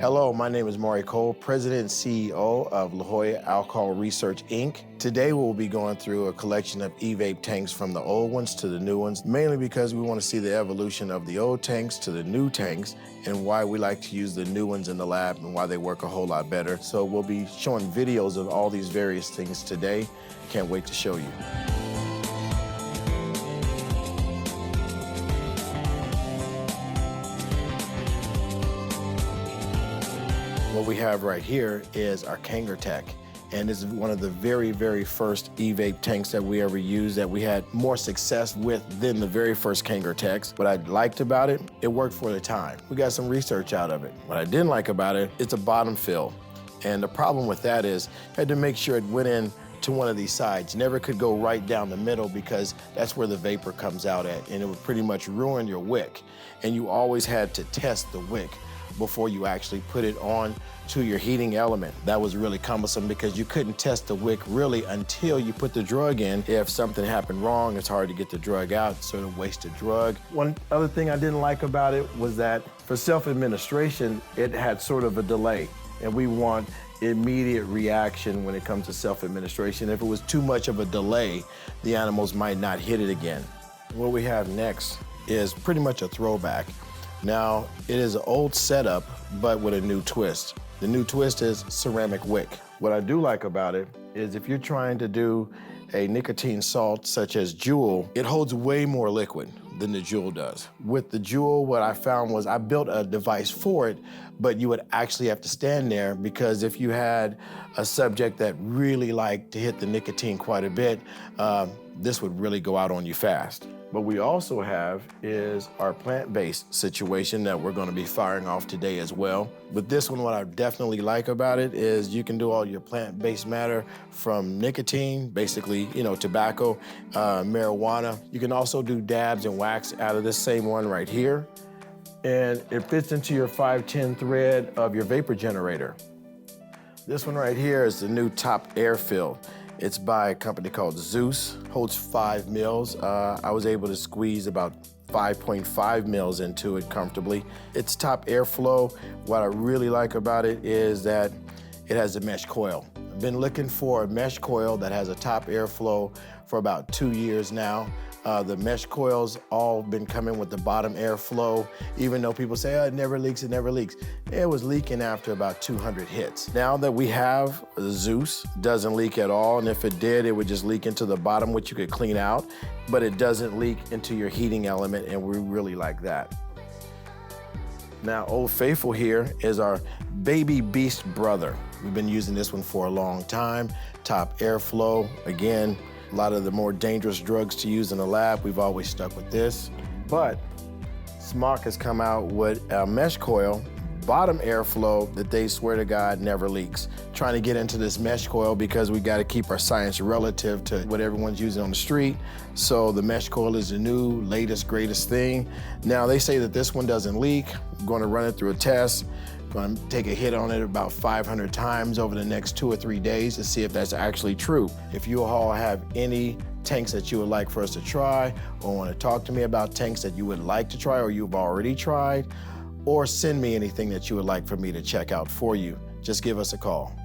Hello, my name is Maury Cole, President and CEO of La Jolla Alcohol Research, Inc. Today we'll be going through a collection of E-Vape tanks from the old ones to the new ones, mainly because we want to see the evolution of the old tanks to the new tanks and why we like to use the new ones in the lab and why they work a whole lot better. So we'll be showing videos of all these various things today. Can't wait to show you. What we have right here is our Kanger Tech, and this is one of the very first E-Vape tanks that we ever used that we had more success with than the very first Kanger Techs. What I liked about it, it worked for the time. We got some research out of it. What I didn't like about it, it's a bottom fill. And the problem with that is, I had to make sure it went in to one of these sides. Never could go right down the middle because that's where the vapor comes out at, and it would pretty much ruin your wick. And you always had to test the wick before you actually put it on to your heating element. That was really cumbersome because you couldn't test the wick really until you put the drug in. If something happened wrong, it's hard to get the drug out, sort of wasted drug. One other thing I didn't like about it was that for self-administration, it had sort of a delay, and we want immediate reaction when it comes to self-administration. If it was too much of a delay, the animals might not hit it again. What we have next is pretty much a throwback. Now, it is an old setup, but with a new twist. The new twist is ceramic wick. What I do like about it is if you're trying to do a nicotine salt such as Jolla, it holds way more liquid than the Jolla does. With the Jolla, what I found was I built a device for it, but you would actually have to stand there because if you had a subject that really liked to hit the nicotine quite a bit, this would really go out on you fast. What we also have is our plant-based situation that we're gonna be firing off today as well. With this one, what I definitely like about it is you can do all your plant-based matter from nicotine, basically, tobacco, marijuana. You can also do dabs and wax out of this same one right here. And it fits into your 510 thread of your vapor generator. This one right here is the new top air fill. It's by a company called Zeus, holds 5 mils. I was able to squeeze about 5.5 mils into it comfortably. It's top airflow. What I really like about it is that it has a mesh coil. I've been looking for a mesh coil that has a top airflow for about 2 years now. The mesh coils all been coming with the bottom airflow, even though people say, oh, it never leaks, it never leaks. It was leaking after about 200 hits. Now that we have Zeus, it doesn't leak at all, and if it did, it would just leak into the bottom, which you could clean out, but it doesn't leak into your heating element, and we really like that. Now, Old Faithful here is our baby beast brother. We've been using this one for a long time. Top airflow, again, a lot of the more dangerous drugs to use in the lab, we've always stuck with this. But Smock has come out with a mesh coil, bottom airflow, that they swear to God never leaks. Trying to get into this mesh coil because we got to keep our science relative to what everyone's using on the street. So the mesh coil is the new, latest, greatest thing. Now they say that this one doesn't leak. I'm going to run it through a test. Going to take a hit on it about 500 times over the next 2 or 3 days to see if that's actually true. If you all have any tanks that you would like for us to try, or want to talk to me about tanks that you would like to try or you've already tried, or send me anything that you would like for me to check out for you, just give us a call.